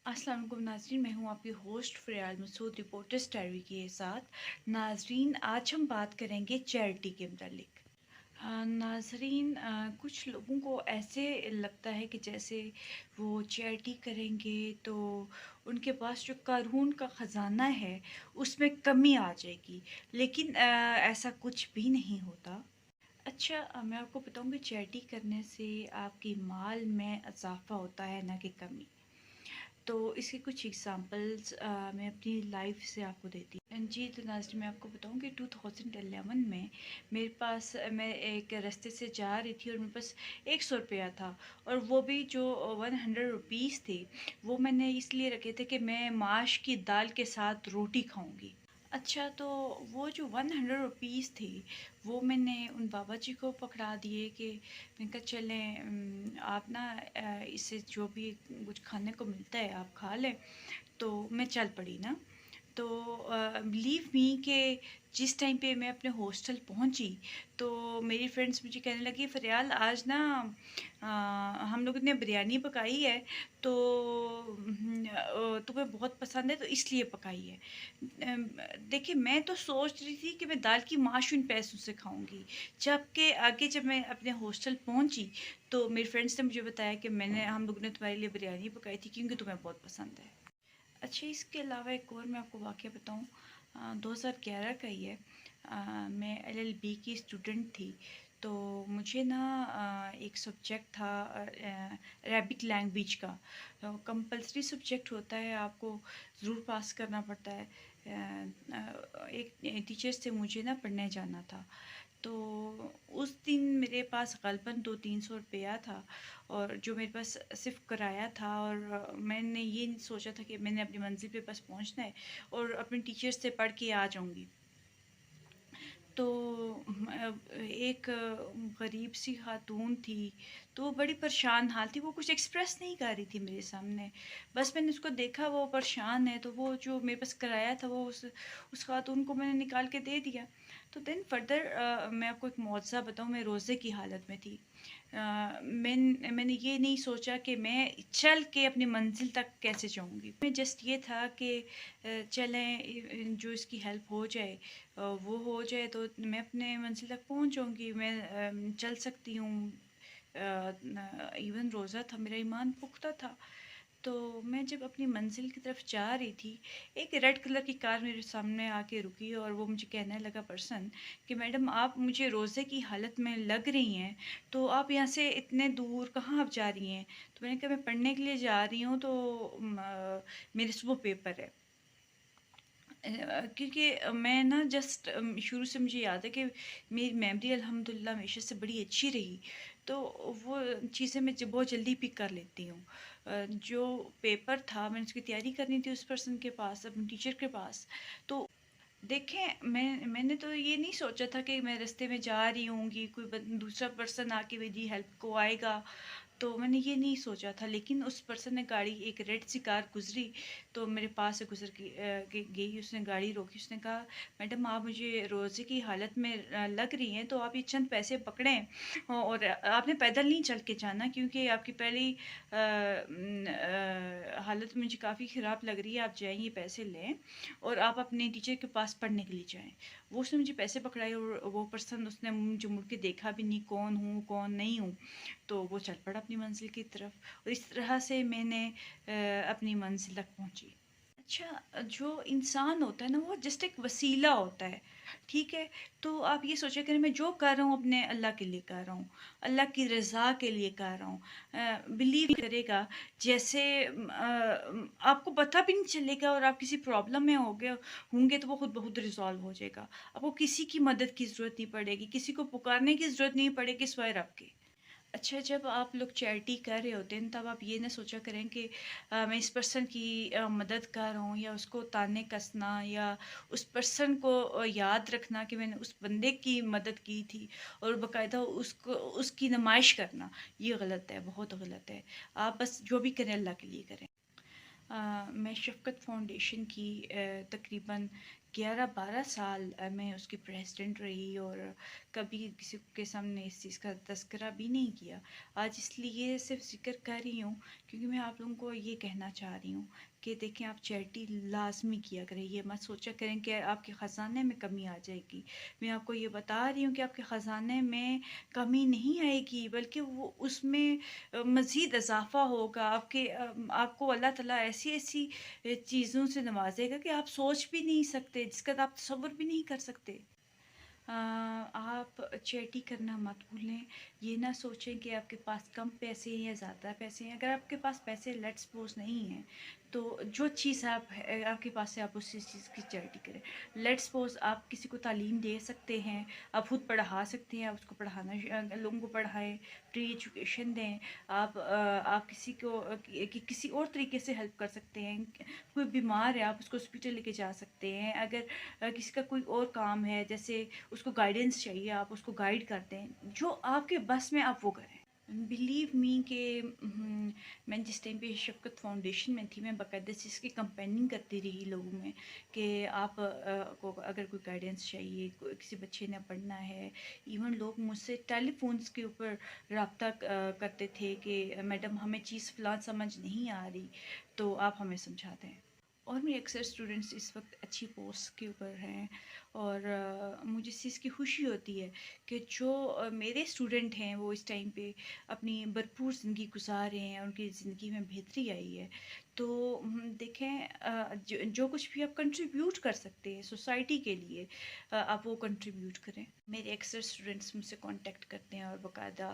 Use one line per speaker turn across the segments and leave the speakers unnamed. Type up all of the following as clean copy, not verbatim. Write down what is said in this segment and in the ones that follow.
अस्सलाम वालेकुम नाज़रीन, मैं हूँ आपकी होस्ट फ़रियाल मसूद रिपोर्टर्स डायरी के साथ। नाज़रीन, आज हम बात करेंगे चैरिटी के मुतालिक। नाज़रीन, कुछ लोगों को ऐसे लगता है कि जैसे वो चैरिटी करेंगे तो उनके पास जो क़ारून का ख़ज़ाना है उसमें कमी आ जाएगी, लेकिन ऐसा कुछ भी नहीं होता। अच्छा, मैं आपको बताऊँ कि चैरिटी करने से आपके माल में इज़ाफ़ा होता है, ना कि कमी। तो इसके कुछ एग्ज़ाम्पल्स मैं अपनी लाइफ से आपको देती हूँ। जी, तो नाज़रीन, मैं आपको बताऊँ कि 2011 में मेरे पास मैं एक रास्ते से जा रही थी और मेरे पास 100 रुपया था, और वो भी जो 100 रुपीज़ थे वो मैंने इसलिए रखे थे कि मैं माश की दाल के साथ रोटी खाऊंगी। अच्छा, तो वो जो 100 रुपीज़ थी वो मैंने उन बाबा जी को पकड़ा दिए कि मैंने कहा चलें, आप ना इससे जो भी कुछ खाने को मिलता है आप खा लें। तो मैं चल पड़ी ना। तो बिलीव मी कि जिस टाइम पे मैं अपने हॉस्टल पहुंची तो मेरी फ्रेंड्स मुझे कहने लगी, फ़रियाल आज ना हम लोगों ने बिरयानी पकाई है, तो तुम्हें बहुत पसंद है तो इसलिए पकाई है। देखिए, मैं तो सोच रही थी कि मैं दाल की माश उन पैसों से खाऊंगी, जबकि आगे जब मैं अपने हॉस्टल पहुंची तो मेरी फ्रेंड्स ने मुझे बताया कि हम लोगों ने तुम्हारे लिए बिरयानी पकाई थी क्योंकि तुम्हें बहुत पसंद है। अच्छा, इसके अलावा एक और मैं आपको वाक़या बताऊँ, 2011 का ही है। मैं एलएलबी की स्टूडेंट थी, तो मुझे ना एक सब्जेक्ट था अरेबिक लैंग्वेज का। कंपलसरी सब्जेक्ट होता है, आपको ज़रूर पास करना पड़ता है। एक टीचर से मुझे ना पढ़ने जाना था, तो उस दिन मेरे पास ग़الباً 200-300 रुपया था, और जो मेरे पास सिर्फ़ किराया था, और मैंने ये नहीं सोचा था कि मैंने अपनी मंज़िल पे बस पहुंचना है और अपने टीचर से पढ़ के आ जाऊंगी। तो एक गरीब सी खातून थी, तो वो बड़ी परेशान हाल थी, वो कुछ एक्सप्रेस नहीं कर रही थी मेरे सामने। बस मैंने उसको देखा वो परेशान है, तो वो जो मेरे पास किराया था वो उस खातून को मैंने निकाल के दे दिया। तो देन फर्दर मैं आपको एक मौज़ा बताऊँ, मैं रोज़े की हालत में थी। मैंने ये नहीं सोचा कि मैं चल के अपनी मंज़िल तक कैसे जाऊँगी। मैं जस्ट ये था कि चलें, जो इसकी हेल्प हो जाए वो हो जाए तो मैं अपने मंज़िल तक पहुँच जाऊँगी। मैं चल सकती हूँ। इवन रोज़ा था, मेरा ईमान पुख्ता था। तो मैं जब अपनी मंज़िल की तरफ जा रही थी, एक रेड कलर की कार मेरे सामने आके रुकी और वो मुझे कहने लगा पर्सन कि मैडम, आप मुझे रोज़े की हालत में लग रही हैं, तो आप यहाँ से इतने दूर कहाँ आप जा रही हैं? तो मैंने कहा मैं पढ़ने के लिए जा रही हूँ, तो मेरे सुबह पेपर है। क्योंकि मैं ना जस्ट शुरू से मुझे याद है कि मेरी मेमोरी अल्हम्दुलिल्लाह हमेशा से बड़ी अच्छी रही, तो वो चीज़ें मैं बहुत जल्दी पिक कर लेती हूँ। जो पेपर था मैंने उसकी तैयारी करनी थी उस पर्सन के पास, अपने टीचर के पास। तो देखें, मैंने तो ये नहीं सोचा था कि मैं रास्ते में जा रही होंगी, कोई दूसरा पर्सन आके मेरी हेल्प को आएगा, तो मैंने ये नहीं सोचा था। लेकिन उस पर्सन ने गाड़ी, एक रेड सी कार गुजरी, तो मेरे पास से गुजर गई। उसने गाड़ी रोकी, उसने कहा मैडम, आप मुझे रोज़े की हालत में लग रही हैं, तो आप ये चंद पैसे पकड़ें, और आपने पैदल नहीं चल के जाना क्योंकि आपकी पहली हालत मुझे काफ़ी ख़राब लग रही है। आप जाएँ, ये पैसे लें और आप अपने टीचर के पास पढ़ने के लिए जाएँ। वो उसने मुझे पैसे पकड़ाए, और वो पर्सन, उसने मुझे मुड़ के देखा भी नहीं, कौन हूँ कौन नहीं हूँ। तो वो चल पड़ा अपनी मंजिल की तरफ, और इस तरह से मैंने अपनी मंजिल तक पहुंची। अच्छा, जो इंसान होता है ना, वो जस्ट एक वसीला होता है, ठीक है? तो आप ये सोचा करें, मैं जो कर रहा हूँ अपने अल्लाह के लिए कर रहा हूँ, अल्लाह की रज़ा के लिए कर रहा हूँ। बिलीव करेगा, जैसे आपको पता भी नहीं चलेगा, और आप किसी प्रॉब्लम में होंगे तो वो खुद ब खुद रिज़ॉल्व हो जाएगा। आपको किसी की मदद की ज़रूरत नहीं पड़ेगी, किसी को पुकारने की ज़रूरत नहीं पड़ेगी सिवाय रब के। अच्छा, जब आप लोग चैरिटी कर रहे होते हैं तब आप ये ना सोचा करें कि मैं इस पर्सन की मदद कर रहा हूँ, या उसको ताने कसना, या उस पर्सन को याद रखना कि मैंने उस बंदे की मदद की थी, और बाकायदा उसको उसकी नुमाइश करना, ये गलत है, बहुत गलत है। आप बस जो भी करें अल्लाह के लिए करें। मैं शफ़क़त फ़ाउंडेशन की तकरीबन 11-12 साल मैं उसकी प्रेसिडेंट रही, और कभी किसी के सामने इस चीज़ का तज़किरा भी नहीं किया। आज इसलिए सिर्फ़ ज़िक्र कर रही हूँ क्योंकि मैं आप लोगों को ये कहना चाह रही हूँ कि देखें, आप चैरिटी लाजमी किया करें, ये मत सोचा करें कि आपके ख़जाने में कमी आ जाएगी। मैं आपको ये बता रही हूँ कि आपके ख़जाने में कमी नहीं आएगी, बल्कि वो उसमें मज़ीद इजाफ़ा होगा। आपको अल्लाह ताला ऐसी ऐसी चीज़ों से नवाजेगा कि आप सोच भी नहीं सकते, जिसका आप तसव्वुर भी नहीं कर सकते। आप चैरिटी करना मत भूलें। ये ना सोचें कि आपके पास कम पैसे हैं या ज़्यादा पैसे हैं। अगर आपके पास पैसे लेट्स सपोज़ नहीं हैं, तो जो चीज़ आपके पास है, आप उसी चीज़ की चैरिटी करें। लेट्स सपोज़ आप किसी को तालीम दे सकते हैं, आप खुद पढ़ा सकते हैं, आप उसको लोगों को पढ़ाएँ, फ्री एजुकेशन दें। आप किसी को किसी और तरीके से हेल्प कर सकते हैं। कोई बीमार है, आप उसको हॉस्पिटल लेके जा सकते हैं। अगर किसी का कोई और काम है, जैसे उसको गाइडेंस चाहिए, आप उसको गाइड करते हैं। जो आपके बस में आप वो करें। बिलीव मी कि मैं जिस टाइम पे शफ़क़त फाउंडेशन में थी, मैं बाकायदा से इसकी कंपेनिंग करती रही लोगों में कि आप को अगर कोई गाइडेंस चाहिए, किसी बच्चे ने पढ़ना है। इवन लोग मुझसे टेलीफोन्स के ऊपर रब्ता करते थे कि मैडम हमें चीज़ फ़लाँ समझ नहीं आ रही, तो आप हमें समझा दें। और मेरे अक्सर स्टूडेंट्स इस वक्त अच्छी पोस्ट के ऊपर हैं, और मुझे इस चीज़ की खुशी होती है कि जो मेरे स्टूडेंट हैं वो इस टाइम पे अपनी भरपूर ज़िंदगी गुजार रहे हैं, उनकी ज़िंदगी में बेहतरी आई है। तो देखें, जो कुछ भी आप कंट्रीब्यूट कर सकते हैं सोसाइटी के लिए, आप वो कंट्रीब्यूट करें। मेरे अक्सर स्टूडेंट्स मुझसे कांटेक्ट करते हैं और बाकायदा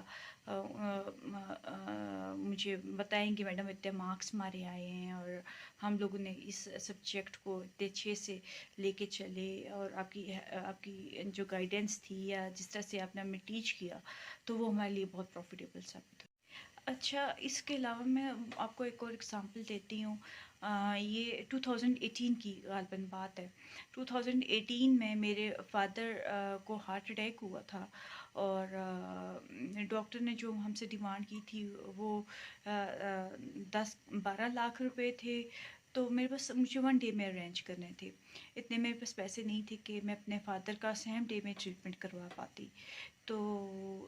मुझे बताएं कि मैडम इतने मार्क्स हमारे आए हैं, और हम लोगों ने इस सब्जेक्ट को इतने अच्छे से लेके चले, और आपकी जो गाइडेंस थी या जिस तरह से आपने हमें टीच किया, तो वो हमारे लिए बहुत प्रॉफिटेबल साबित हुआ। अच्छा, इसके अलावा मैं आपको एक और एग्ज़ाम्पल देती हूँ। ये 2018 की ग़ालिबन बात है। 2018 में मेरे फ़ादर को हार्ट अटैक हुआ था, और डॉक्टर ने जो हमसे डिमांड की थी वो 10-12 लाख रुपए थे। तो मेरे पास मुझे 1 डे में अरेंज करने थे। इतने मेरे पास पैसे नहीं थे कि मैं अपने फ़ादर का सेम डे में ट्रीटमेंट करवा पाती। तो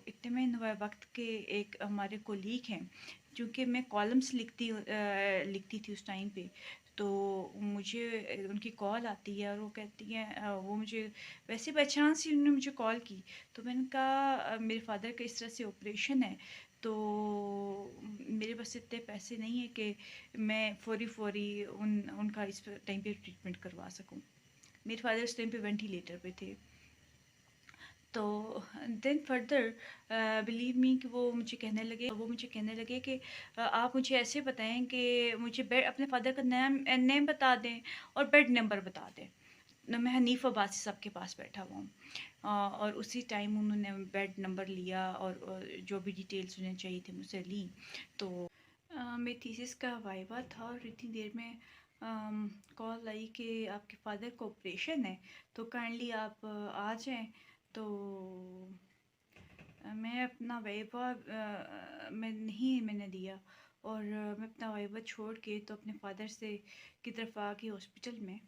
इतने में नवा वक्त के एक हमारे कोलीग हैं, चूँकि मैं कॉलम्स लिखती थी उस टाइम पे, तो मुझे उनकी कॉल आती है और वो कहती हैं, वो मुझे वैसे बाई चांस ही उन्होंने मुझे कॉल की। तो मैंने कहा, मेरे फादर का इस तरह से ऑपरेशन है, तो मेरे पास इतने पैसे नहीं है कि मैं फ़ौरी उनका इस टाइम पे ट्रीटमेंट करवा सकूं। मेरे फादर उस टाइम पे वेंटिलेटर पे थे। तो देन फर्दर बिलीव मी कि वो मुझे कहने लगे कि आप मुझे ऐसे बताएं कि मुझे बेड, अपने फादर का नेम बता दें और बेड नंबर बता दें। मैं हनीफ अब्बासी साहब के पास बैठा हुआ हूँ, और उसी टाइम उन्होंने बेड नंबर लिया, और जो भी डिटेल्स उन्हें चाहिए थी मुझसे ली। तो मेरी थीसिस का वाइवा था, और इतनी देर में कॉल आई कि आपके फादर को ऑपरेशन है, तो काइंडली आप आ जाएं। तो मैं अपना वाइवा मैंने दिया, और मैं अपना वाइवा छोड़ के तो अपने फादर से की तरफ आ गई हॉस्पिटल में।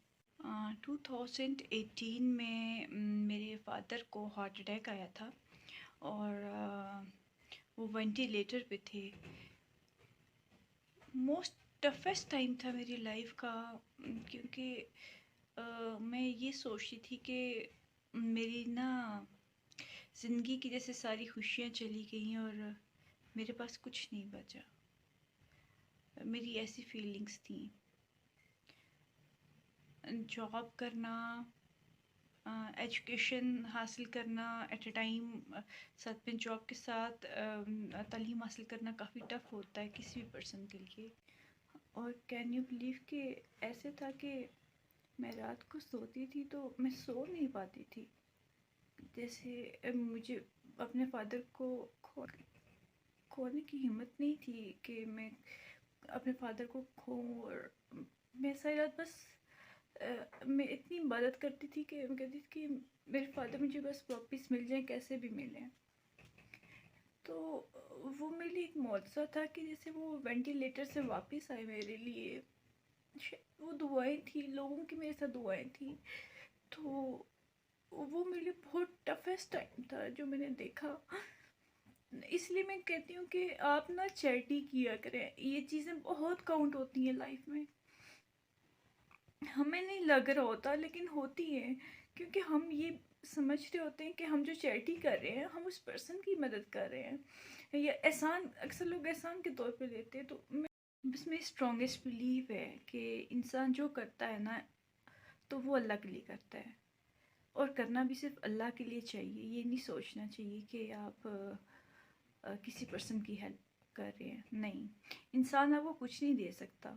2018 में मेरे फादर को हार्ट अटैक आया था, और वो वेंटिलेटर पे थे। मोस्ट टफेस्ट टाइम था मेरी लाइफ का, क्योंकि मैं ये सोचती थी कि मेरी ना ज़िंदगी की जैसे सारी खुशियाँ चली गई, और मेरे पास कुछ नहीं बचा। मेरी ऐसी फीलिंग्स थी। जॉब करना, एजुकेशन हासिल करना एट अ टाइम, साथ में जॉब के साथ तालीम हासिल करना काफ़ी टफ़ होता है किसी भी पर्सन के लिए। और कैन यू बिलीव कि ऐसे था कि मैं रात को सोती थी तो मैं सो नहीं पाती थी। जैसे मुझे अपने फादर को खोने की हिम्मत नहीं थी कि मैं अपने फादर को खोऊं, और मैं सारी रात बस मैं इतनी मदद करती थी कि मैं कहती थी कि मेरे फादर मुझे बस वापस मिल जाएं, कैसे भी मिलें। तो वो मेरे लिए एक मौजज़ा था कि जैसे वो वेंटिलेटर से वापस आए मेरे लिए। वो दुआएं थी, लोगों की मेरे साथ दुआएं थी। तो वो मेरे लिए बहुत टफेस्ट टाइम था जो मैंने देखा।
اس لیے میں کہتی ہوں کہ آپ نا چیریٹی کیا کریں، یہ چیزیں بہت کاؤنٹ ہوتی ہیں لائف میں. ہمیں نہیں لگ رہا ہوتا لیکن ہوتی ہے، کیونکہ ہم یہ سمجھ رہے ہوتے ہیں کہ ہم جو چیریٹی کر رہے ہیں ہم اس پرسن کی مدد کر رہے ہیں، یا احسان اکثر لوگ احسان کے طور پہ لیتے ہیں. تو بس میں اسٹرانگیسٹ بلیو ہے کہ انسان جو کرتا ہے نا تو وہ اللہ کے لیے کرتا ہے، اور کرنا بھی صرف اللہ کے لیے چاہیے. یہ نہیں سوچنا چاہیے کہ آپ کسی پرسن کی ہیلپ کر رہے ہیں. نہیں، انسان آپ کو کچھ نہیں دے سکتا،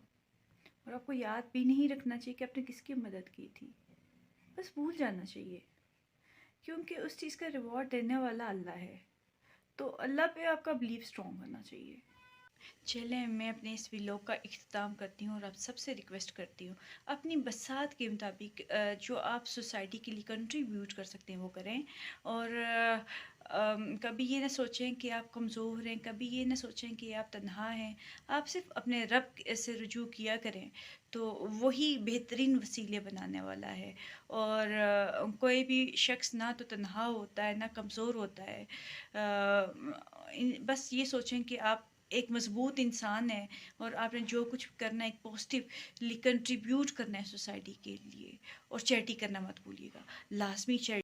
اور آپ کو یاد بھی نہیں رکھنا چاہیے کہ آپ نے کس کی مدد کی تھی. بس بھول جانا چاہیے، کیونکہ اس چیز کا ریوارڈ دینے والا اللہ ہے. تو اللہ پہ آپ کا بلیو اسٹرانگ ہونا چاہیے.
چلیں میں اپنے اس ویلوگ کا اختتام کرتی ہوں اور آپ سب سے ریکویسٹ کرتی ہوں اپنی بساط کے مطابق جو آپ سوسائٹی کے لیے کنٹریبیوٹ کر سکتے ہیں وہ کریں. اور کبھی یہ نہ سوچیں کہ آپ کمزور ہیں، کبھی یہ نہ سوچیں کہ آپ تنہا ہیں. آپ صرف اپنے رب سے رجوع کیا کریں تو وہی بہترین وسیلے بنانے والا ہے. اور کوئی بھی شخص نہ تو تنہا ہوتا ہے نہ کمزور ہوتا ہے. بس یہ سوچیں کہ آپ ایک مضبوط انسان ہے، اور آپ نے جو کچھ کرنا ہے ایک پازیٹیولی کنٹریبیوٹ کرنا ہے سوسائٹی کے لیے. اور چیریٹی کرنا مت بھولیے گا، لازمی چیریٹی